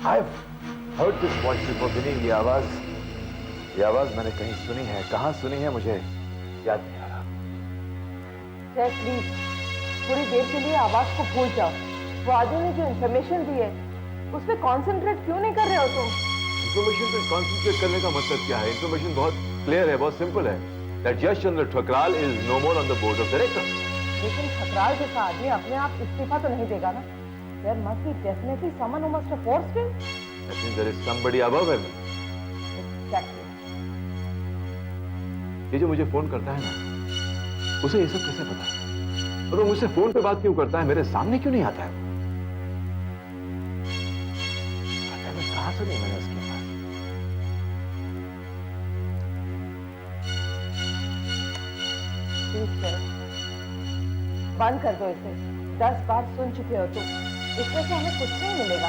I've heard this voice before, Vinny. ये आवाज मैंने कहीं सुनी है. कहाँ सुनी है मुझे याद नहीं आ रहा. जय प्लीज, थोड़ी देर के लिए आवाज को भूल जाओ. वो आदमी ने जो इन्फॉर्मेशन दी है उस पर कॉन्सेंट्रेट क्यों नहीं कर रहे हो तुम? इन्फॉर्मेशन पे कॉन्सेंट्रेट करने का मतलब क्या है? इन्फॉर्मेशन बहुत क्लियर है, बहुत सिंपल है. That Yash Chandra Thakral is no more on the board of directors. लेकिन ठकराल जैसा आदमी अपने आप इस्तीफा तो नहीं देगा ना? There must be definitely someone who must have forced him. That means there is somebody above him. Exactly. ये जो मुझे फोन करता है ना, उसे ये सब कैसे पता है? और वो मुझसे फोन पे बात क्यों करता है? मेरे सामने क्यों नहीं आता है? कहाँ से नहीं मैंने उसके पास? ठीक है, बंद कर दो इसे. 10 बार सुन चुके हो तुम. इसमें से हमें कुछ नहीं मिलेगा.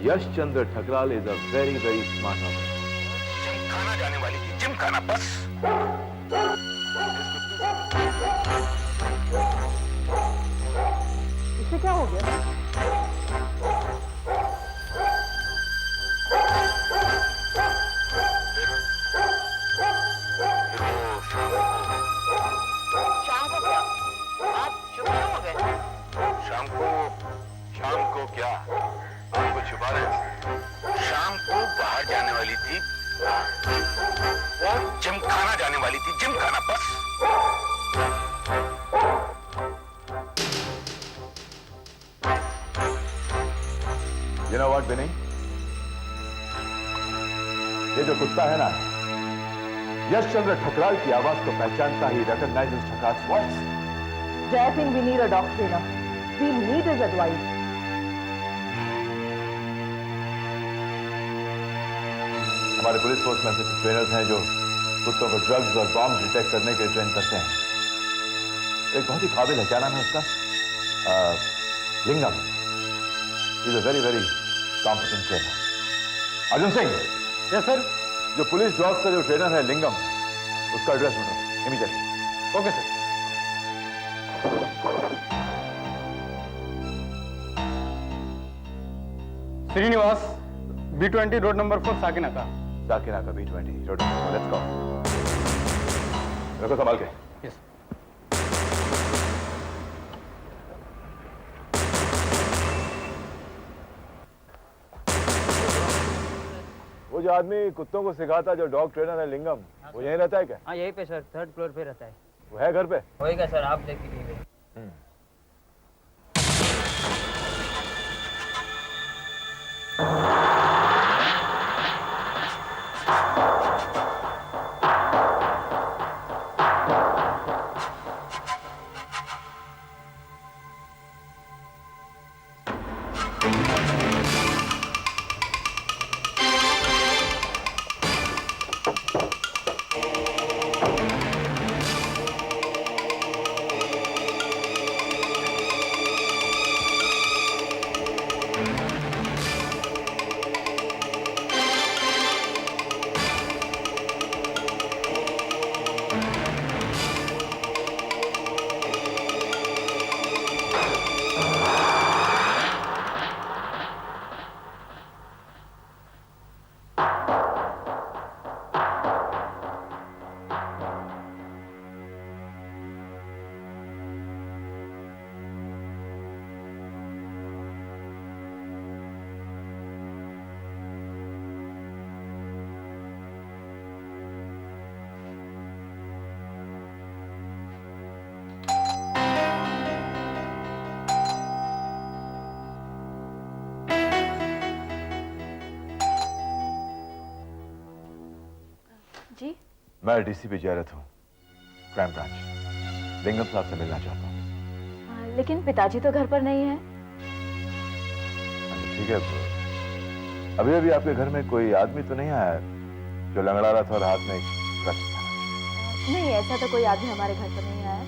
Yash Chandra Thakral is a very very smart officer. Gymkhana जाने वाली थी, जिमखाना बस. इसे क्या हो गया? शाम को क्या? आप चुप क्यों हो गए? शाम को क्या? आपको छुपा रहे? शाम को बाहर जाने वाली थी, वो जिमखाना जाने वाली थी, जिमखाना बस. You know what, Vinny? ये जो कुत्ता है ना, यश चंद्र ठकराल की आवाज को पहचानता ही recognizes ठकराल्स voice. I think we need a doctor now. We need his advice. हमारे पुलिस फोर्स में ऐसे ट्रेनर्स हैं जो कुत्तों को ड्रग्स और बॉम्ब डिटेक्ट करने के लिए ट्रेन करते हैं. एक बहुत ही काबिल है, क्या नाम है उसका? Lingam. He's a very very competent trainer. Arjun Singh. Yes sir. जो पुलिस डॉग का जो ट्रेनर है लिंगम, उसका एड्रेस ढूंढो immediately. Okay sir. Srinivas, B20 road number 4 Sakinaka. Sakinaka B20 road. Let's go. रखो संभाल के. यस. वो जो आदमी कुत्तों को सिखाता, जो डॉग ट्रेनर है लिंगम, वो यहीं रहता है क्या? हाँ यहीं पे सर, 3rd फ्लोर पे रहता है. वो है घर पे? होएगा सर, आप देख लीजिए. जी? मैं डीसीपी जयरथ हूँ, क्राइम ब्रांच. लिंगम साहब से मिलना चाहता हूँ. लेकिन पिताजी तो घर पर नहीं है. ठीक है. अभी अभी आपके घर में कोई आदमी तो नहीं आया जो लंगड़ा रहा था और हाथ में क्रच था? नहीं, ऐसा तो कोई आदमी हमारे घर पर नहीं आया.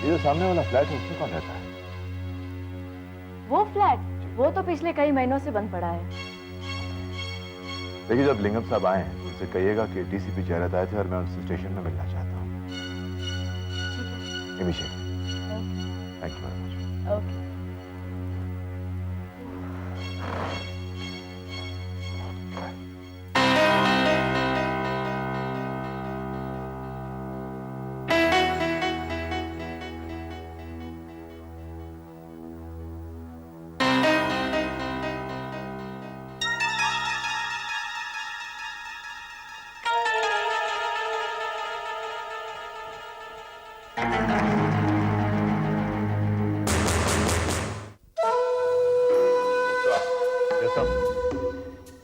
ये जो सामने वाला फ्लैट है उसमें कौन रहता है? वो फ्लैट, वो तो पिछले कई महीनों से बंद पड़ा है. देखिए, जब लिंगम साहब आए हैं उनसे कहिएगा कि डीसीपी जयरथ आए थे और मैं उनसे स्टेशन में मिलना चाहता हूँ. ठीक है. Immediately. Thank you very much. Okay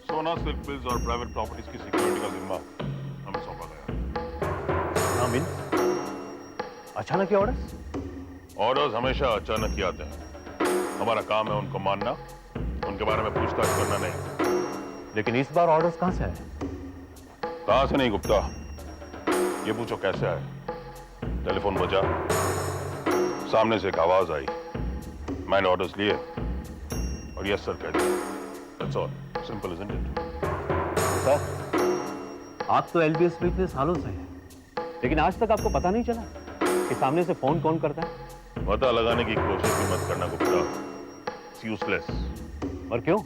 सोना सिल्क मिल्स और प्राइवेट प्रॉपर्टीज की सिक्योरिटी का जिम्मा हमें सौंपा गया। अचानक ये ऑर्डर्स? ऑर्डर्स हमेशा अचानक ही आते हैं। हमारा काम है उनको मानना, उनके बारे में पूछताछ करना नहीं। लेकिन इस बार ऑर्डर्स कहां से आए? कहां से नहीं गुप्ता, ये पूछो कैसे आए। टेलीफोन बजा, सामने से एक आवाज आई, मैंने ऑर्डर्स लिए और यस सर कह दिया। That's all. Simple, isn't it? Sir, आप तो एलबीएस में इतने सालों से हैं, लेकिन आज तक आपको पता नहीं चला कि सामने से फोन कौन करता है? पता लगाने की कोशिश भी मत करना गुप्ता, It's useless. और क्यों?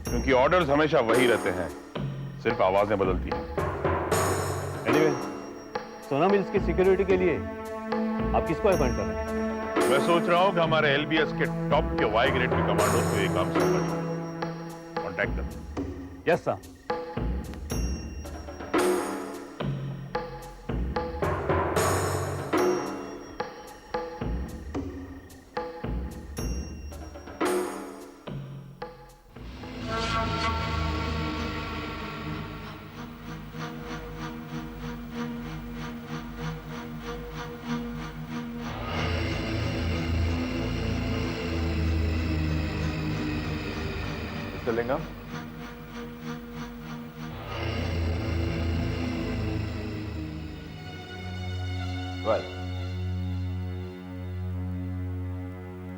क्योंकि ऑर्डर्स हमेशा वही रहते हैं, सिर्फ आवाजें बदलती हैं। एनीवे, सोना मिल्स की सिक्योरिटी के लिए आप किसको अपॉइंट कर रहे हैं? मैं सोच रहा हूं कि हमारे एलबीएस के टॉप के वाई ग्रेड के कमांडो को ये काम सौंपा जाए। कॉन्टैक्ट कर। Yes sir. मिस्टर लिंगम,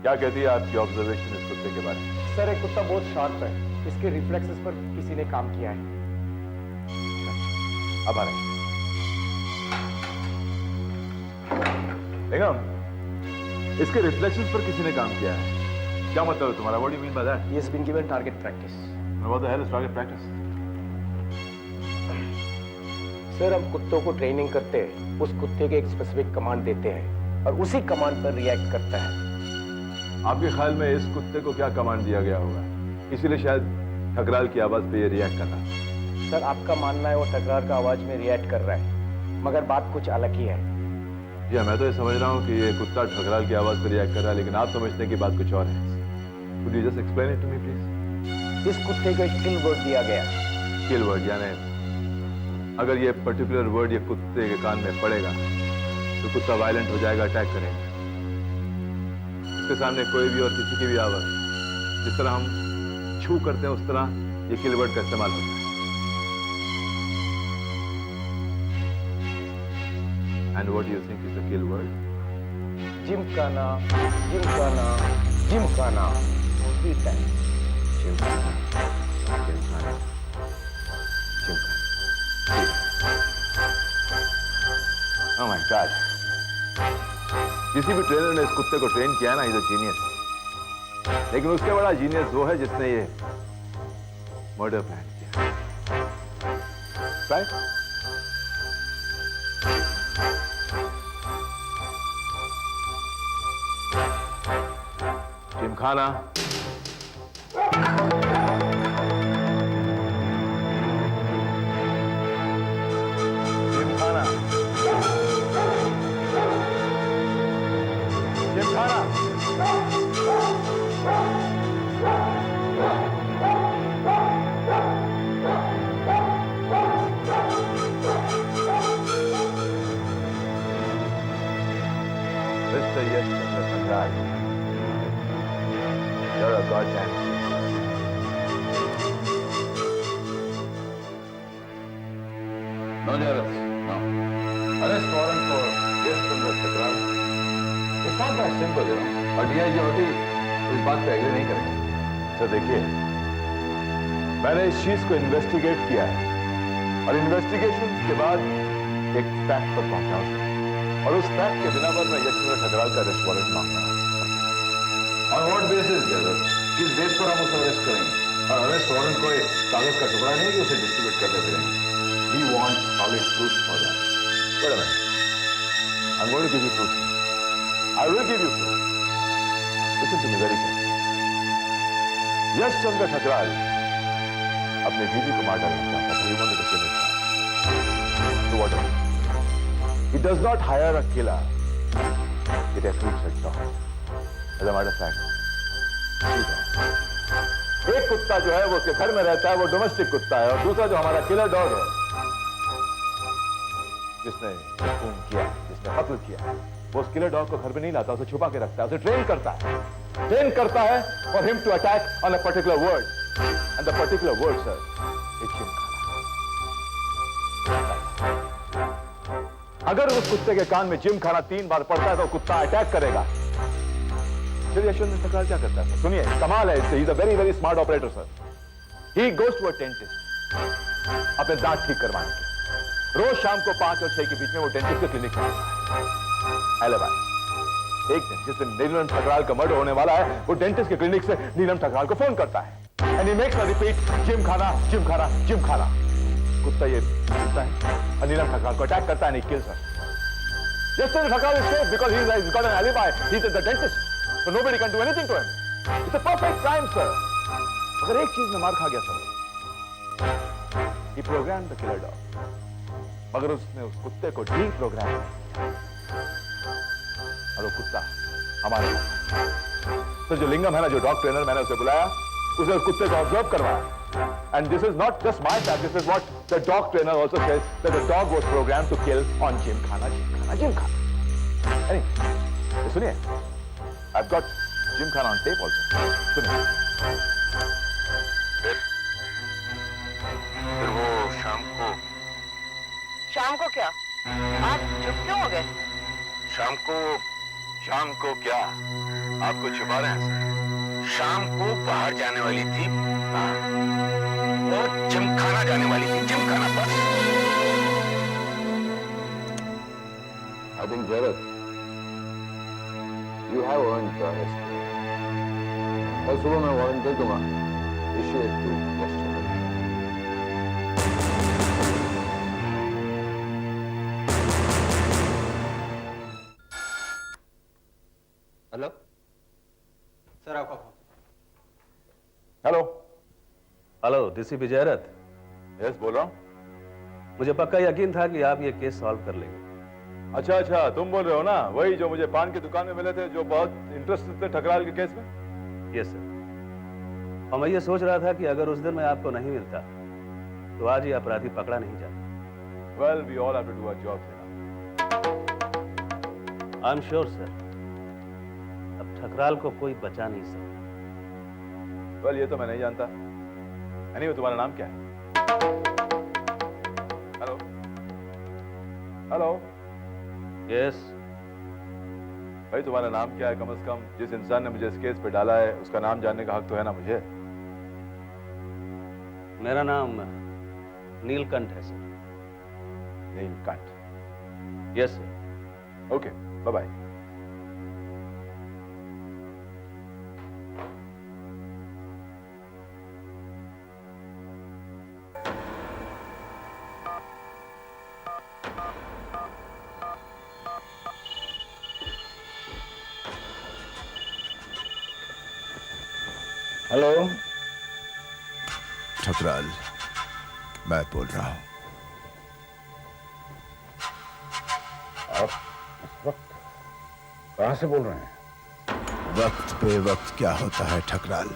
क्या कहती है आपकी ऑब्जर्वेशन इस कुत्ते के बारे में? सर, एक कुत्ता बहुत शार्प है, इसके रिफ्लेक्सेस पर किसी ने काम किया है। अब आ रहे लिंगम, इसके रिफ्लेक्शंस पर किसी ने काम किया है, क्या मतलब है तुम्हारा? What do you mean by that? He has been given target practice. What the hell is target practice? Sir, हम कुत्तों को ट्रेनिंग करते हैं, उस कुत्ते के एक स्पेसिफिक कमांड देते हैं और उसी कमांड पर रिएक्ट करता है। आपके ख्याल में इस कुत्ते को क्या कमांड दिया गया होगा, इसीलिए शायद ठकराल की आवाज पे ये रिएक्ट कर रहा है? सर, आपका मानना है वो टकरार का आवाज में रिएक्ट कर रहा है, मगर बात कुछ अलग ही है। जी मैं तो ये समझ रहा हूँ कि ये कुत्ता ठकराल की आवाज पर रिएक्ट कर रहा है, लेकिन आप समझते हैं कि बात कुछ और है। Could you just explain it to me, please? इस कुत्ते को एक किल वर्ड दिया गया। किल वर्ड यानी अगर ये पर्टिकुलर वर्ड ये कुत्ते के कान में पड़ेगा तो कुत्ता वायलेंट हो जाएगा, अटैक करेगा। इसके सामने कोई भी और किसी की भी आवाज जिस तरह हम छू करते हैं उस तरह ये किल वर्ड का इस्तेमाल होता है। And what do you think is the kill word? Gymkhana, Gymkhana, Gymkhana. 3 times. Gymkhana, Gymkhana, Gymkhana. Oh my God! किसी भी ट्रेनर ने इस कुत्ते को ट्रेन किया ना, इज अ जीनियस। लेकिन उससे बड़ा जीनियस वो है जिसने ये मर्डर प्लान किया। Right? Gymkhana, Gymkhana, Gymkhana. Mr. Yashchandra Pandal, you're a goddamn no arrest, no. Arrest warrant for Yashchandra Pandal. It's not that simple, you know. और DIG होती इस बात पे एग्री नहीं करेंगे। सर देखिए, मैंने इस चीज को इन्वेस्टिगेट किया है और इन्वेस्टिगेशन के बाद एक फैक्ट पर पहुंचा हूं और उस फैक्ट के बिना पर मैं यशवंत ठकराल का अरेस्ट वारंट मांगता हूं। On what basis Jhajjar? किस बेस पर हम उसे अरेस्ट करेंगे? और अरेस्ट वारंट कोई कागज का टुकड़ा नहीं कि उसे डिस्ट्रीब्यूट करते फिरेंगे. We want solid proof for that. Wait a minute. I'm going to give you proof. I will give you proof. Listen to me very carefully. Yes, Chandra Thakral अपने बीवी को मार डालना चाहता था. He wanted to kill himself. So what? He does not hire a killer. It recruits a dog. As a matter of fact, एक कुत्ता जो है वो उसके घर में रहता है, वो डोमेस्टिक कुत्ता है, और दूसरा जो हमारा किलर डॉग है, जिसने खून किया, जिसने कत्ल किया, वो उस किलर डॉग को घर में नहीं लाता, उसे छुपा के रखता है, उसे ट्रेन करता है for him to attack on a particular word, and the particular word sir is Gymkhana. अगर उस कुत्ते के कान में जिमखाना 3 बार पड़ता है तो कुत्ता अटैक करेगा. फिर यशवंत ठकराल क्या करता है? सुनिए, कमाल है इससे. He is a very very smart operator sir. He goes to a dentist अपने दांत ठीक करवाने के. रोज शाम को 5 और 6 के बीच में वो डेंटिस्ट के क्लिनिक में आता है. एलिबाई. एक दिन जिस दिन नीलम ठकराल का मर्डर होने वाला है, वो डेंटिस्ट के क्लिनिक से नीलम ठकराल को फोन करता है. And he makes a repeat, Gymkhana Gymkhana Gymkhana. कुत्ता ये सुनता है और नीलम ठकराल को अटैक करता है and he kills her. Yashwant Thakral is safe because he's got an alibi. He's at the dentist. So nobody can do anything to him. It's a perfect crime, sir. अगर एक चीज में मार खा गया sir, he programmed the killer dog. मगर उसने उस कुत्ते को डीप्रोग्राम किया. और वो कुत्ता हमारे पास. तो जो लिंगम है ना, जो डॉग ट्रेनर, मैंने उसे बुलाया, उसे उस कुत्ते को ऑब्जर्व करवाया. And this is not just my fact. This is what the dog trainer also says, that the dog was programmed to kill on Gymkhana, Gymkhana, Gymkhana. Anyway, सुनिए, I've got Gymkhana on tape also. सुनिए. फिर वो शाम को क्या? आप चुप क्यों हो गए? शाम को क्या? आपको छुपा रहे हैं सर. शाम को बाहर जाने वाली थी और जिमखाना जाने वाली थी. जिमखाना बस. I think Jared, you have earned the rest. कल सुबह मैं वारंट दे दूंगा. Issue it to yesterday. Hello sir, आपका फोन. Hello. Hello, DCP Jayrath. Yes, बोल रहा हूँ. मुझे पक्का यकीन था कि आप ये केस सॉल्व कर लेंगे. अच्छा, तुम बोल रहे हो ना, वही जो मुझे पान की दुकान में मिले थे, जो बहुत इंटरेस्टेड थे ठकराल के केस में? Yes sir. और मैं ये सोच रहा था कि अगर उस दिन मैं आपको नहीं मिलता तो आज ये अपराधी पकड़ा नहीं जाता. Well, we all have to do our job. I am sure sir, अब ठकराल को कोई बचा नहीं सकता. वेल, ये तो मैं नहीं जानता. एनीवे, तुम्हारा नाम क्या है? हेलो. यस. भाई, तुम्हारा नाम क्या है? कम से कम जिस इंसान ने मुझे इस केस पे डाला है, उसका नाम जानने का हक तो है ना मुझे. मेरा नाम नीलकंठ है sir. Neelkanth. Yes sir. Okay, bye bye. Hello. Thakral, मैं बोल रहा हूं. आप इस वक्त कहां से बोल रहे हैं? वक्त पे वक्त क्या होता है ठकराल?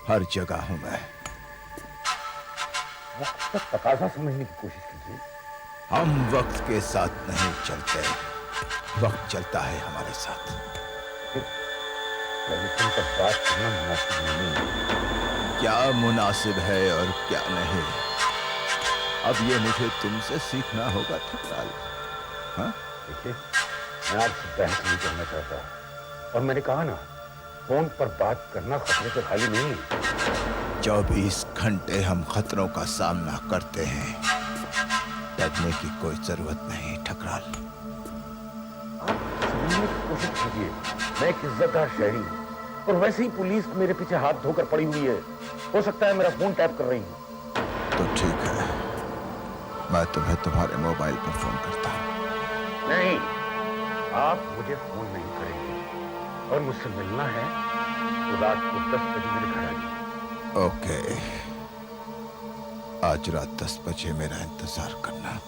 हर जगह हूं मैं. वक्त का तकाजा समझने की कोशिश कीजिए. हम वक्त के साथ नहीं चलते, वक्त चलता है हमारे साथ. टेलीफोन पर बात करना मुनासिब नहीं है. क्या मुनासिब है और क्या नहीं, अब ये मुझे तुमसे सीखना होगा ठकराल. हाँ, देखिए, मैं आपसे बहस नहीं करना चाहता, और मैंने कहा ना, फोन पर बात करना खतरे से खाली नहीं है. 24 घंटे हम खतरों का सामना करते हैं. डरने की कोई जरूरत नहीं ठकराल. आप समझने की कोशिश कीजिए. मैं एक इज्जतदार शहरी हूं. और वैसे ही पुलिस मेरे पीछे हाथ धोकर पड़ी हुई है। हो सकता है मेरा फोन टैप कर रही है। तो ठीक है, मैं तुम्हें तुम्हारे मोबाइल पर फोन करता हूं। नहीं, आप मुझे फोन नहीं करेंगे और मुझसे मिलना है तो रात को 10 बजे मेरे घर आइए। ओके, आज रात 10 बजे मेरा इंतजार करना।